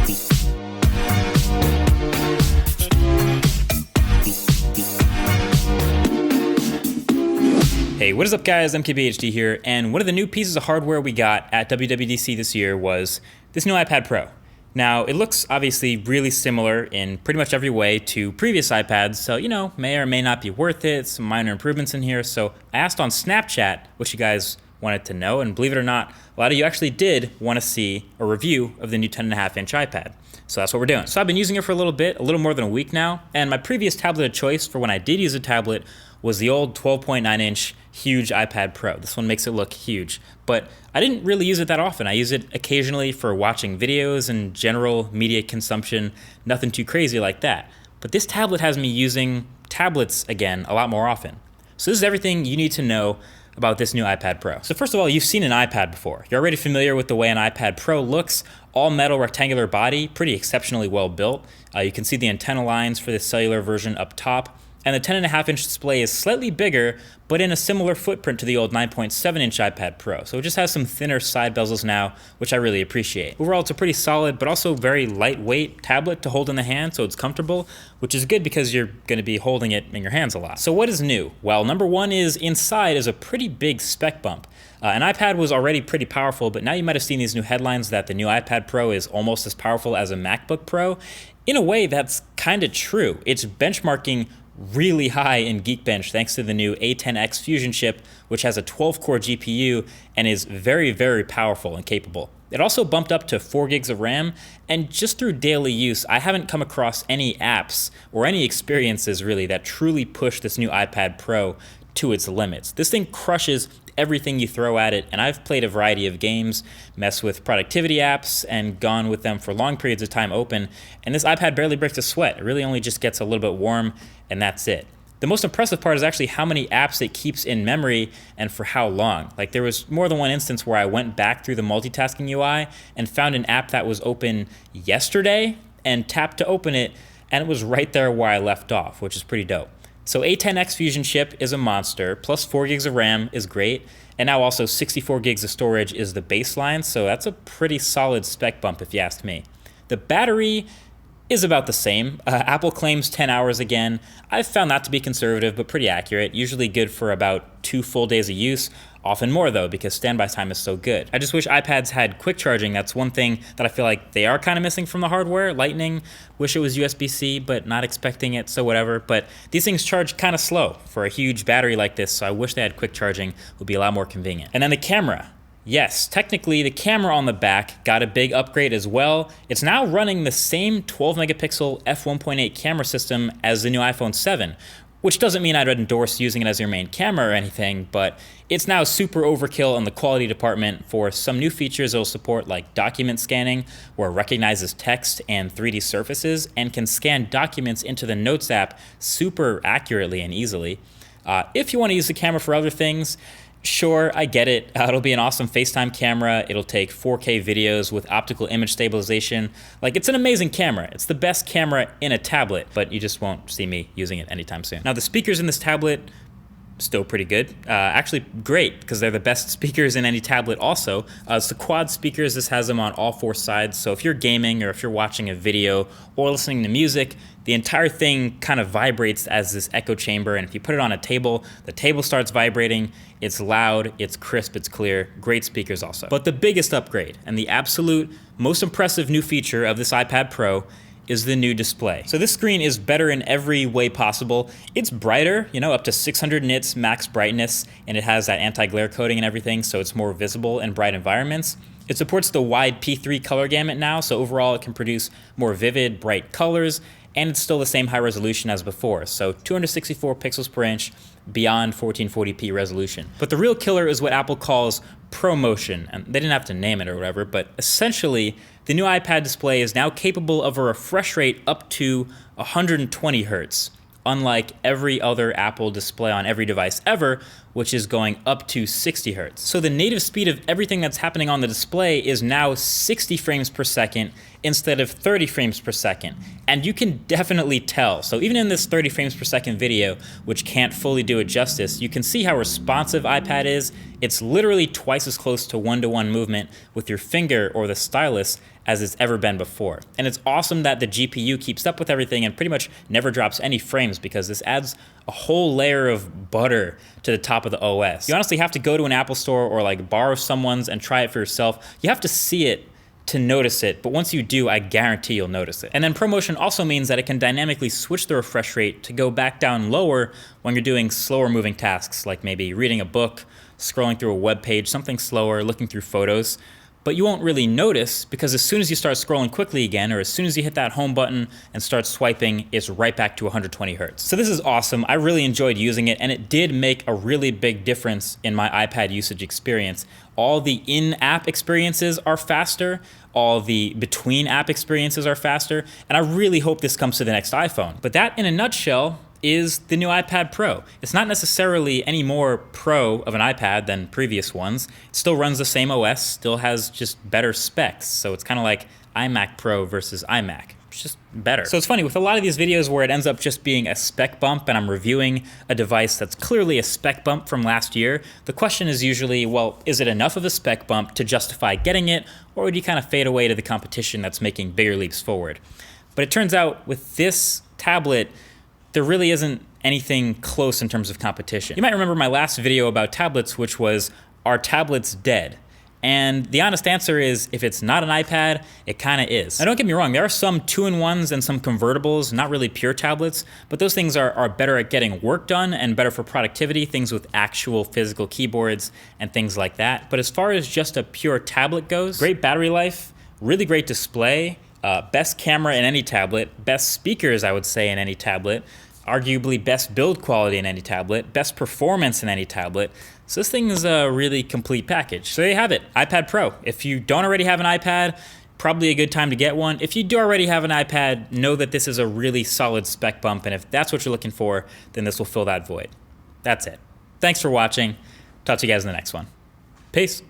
Hey, what is up guys, MKBHD here, and one of the new pieces of hardware we got at WWDC this year was this new iPad Pro. Now, it looks obviously really similar in pretty much every way to previous iPads, so may or may not be worth it, some minor improvements in here. So I asked on Snapchat what you guys wanted to know, and believe it or not, a lot of you actually did want to see a review of the new 10.5-inch iPad. So that's what we're doing. So I've been using it for a little more than a week now, and my previous tablet of choice for when I did use a tablet was the old 12.9-inch huge iPad Pro. This one makes it look huge, but I didn't really use it that often. I use it occasionally for watching videos and general media consumption, nothing too crazy like that. But this tablet has me using tablets again a lot more often. So this is everything you need to know about this new iPad Pro. So first of all, you've seen an iPad before. You're already familiar with the way an iPad Pro looks. All metal rectangular body, pretty exceptionally well built. You can see the antenna lines for the cellular version up top. And the 10.5-inch display is slightly bigger, but in a similar footprint to the old 9.7-inch iPad Pro. So it just has some thinner side bezels now, which I really appreciate. Overall, it's a pretty solid, but also very lightweight tablet to hold in the hand, so it's comfortable, which is good because you're gonna be holding it in your hands a lot. So what is new? Well, number one is inside is a pretty big spec bump. An iPad was already pretty powerful, but now you might have seen these new headlines that the new iPad Pro is almost as powerful as a MacBook Pro. In a way, that's kind of true. It's benchmarking really high in Geekbench thanks to the new A10X Fusion chip, which has a 12-core GPU and is very, very powerful and capable. It also bumped up to 4 gigs of RAM, and just through daily use, I haven't come across any apps or any experiences really that truly push this new iPad Pro to its limits. This thing crushes everything you throw at it, and I've played a variety of games, messed with productivity apps, and gone with them for long periods of time open, and this iPad barely breaks a sweat. It really only just gets a little bit warm, and that's it. The most impressive part is actually how many apps it keeps in memory and for how long. Like, there was more than one instance where I went back through the multitasking UI and found an app that was open yesterday and tapped to open it, and it was right there where I left off, which is pretty dope. So A10X Fusion chip is a monster, plus 4 gigs of RAM is great, and now also 64 gigs of storage is the baseline, so that's a pretty solid spec bump if you asked me. The battery is about the same. Apple claims 10 hours again. I've found that to be conservative, but pretty accurate, usually good for about 2 full days of use, often more though, because standby time is so good. I just wish iPads had quick charging. That's one thing that I feel like they are kind of missing from the hardware. Lightning, wish it was USB-C, but not expecting it, so whatever. But these things charge kind of slow for a huge battery like this, so I wish they had quick charging. It would be a lot more convenient. And then the camera. Yes, technically the camera on the back got a big upgrade as well. It's now running the same 12 megapixel f1.8 camera system as the new iPhone 7, which doesn't mean I'd endorse using it as your main camera or anything, but it's now super overkill in the quality department for some new features it'll support, like document scanning, where it recognizes text and 3D surfaces and can scan documents into the Notes app super accurately and easily. If you want to use the camera for other things, sure, I get it. It'll be an awesome FaceTime camera. It'll take 4K videos with optical image stabilization. Like, it's an amazing camera. It's the best camera in a tablet, but you just won't see me using it anytime soon. Now, the speakers in this tablet, still pretty good. Actually great, because they're the best speakers in any tablet also. It's the quad speakers. This has them on all 4 sides. So if you're gaming or if you're watching a video or listening to music, the entire thing kind of vibrates as this echo chamber. And if you put it on a table, the table starts vibrating. It's loud, it's crisp, it's clear. Great speakers also. But the biggest upgrade and the absolute most impressive new feature of this iPad Pro is the new display. So this screen is better in every way possible. It's brighter, up to 600 nits max brightness, and it has that anti-glare coating and everything, so it's more visible in bright environments. It supports the wide P3 color gamut now, so overall it can produce more vivid, bright colors, and it's still the same high resolution as before, so 264 pixels per inch beyond 1440p resolution. But the real killer is what Apple calls ProMotion, and they didn't have to name it or whatever, but essentially the new iPad display is now capable of a refresh rate up to 120 Hz, unlike every other Apple display on every device ever, which is going up to 60 hertz. So the native speed of everything that's happening on the display is now 60 frames per second instead of 30 frames per second. And you can definitely tell. So even in this 30 frames per second video, which can't fully do it justice, you can see how responsive iPad is. It's literally twice as close to one-to-one movement with your finger or the stylus as it's ever been before. And it's awesome that the GPU keeps up with everything and pretty much never drops any frames, because this adds a whole layer of butter to the top of the OS. You honestly have to go to an Apple store or like borrow someone's and try it for yourself. You have to see it to notice it, but once you do, I guarantee you'll notice it. And then ProMotion also means that it can dynamically switch the refresh rate to go back down lower when you're doing slower moving tasks, like maybe reading a book, scrolling through a web page, something slower, looking through photos. But you won't really notice, because as soon as you start scrolling quickly again, or as soon as you hit that home button and start swiping, it's right back to 120 hertz. So this is awesome. I really enjoyed using it, and it did make a really big difference in my iPad usage experience. All the in-app experiences are faster, all the between-app experiences are faster, and I really hope this comes to the next iPhone. But that, in a nutshell, is the new iPad Pro. It's not necessarily any more pro of an iPad than previous ones. It still runs the same OS, still has just better specs. So it's kind of like iMac Pro versus iMac. It's just better. So it's funny, with a lot of these videos where it ends up just being a spec bump and I'm reviewing a device that's clearly a spec bump from last year, the question is usually, well, is it enough of a spec bump to justify getting it, or would you kind of fade away to the competition that's making bigger leaps forward? But it turns out with this tablet, there really isn't anything close in terms of competition. You might remember my last video about tablets, which was, are tablets dead? And the honest answer is, if it's not an iPad, it kind of is. Now don't get me wrong, there are some 2-in-1s and some convertibles, not really pure tablets, but those things are better at getting work done and better for productivity, things with actual physical keyboards and things like that. But as far as just a pure tablet goes, great battery life, really great display, best camera in any tablet, best speakers, I would say, in any tablet, arguably best build quality in any tablet, best performance in any tablet. So this thing is a really complete package. So there you have it, iPad Pro. If you don't already have an iPad, probably a good time to get one. If you do already have an iPad, know that this is a really solid spec bump, and if that's what you're looking for, then this will fill that void. That's it. Thanks for watching. Talk to you guys in the next one. Peace.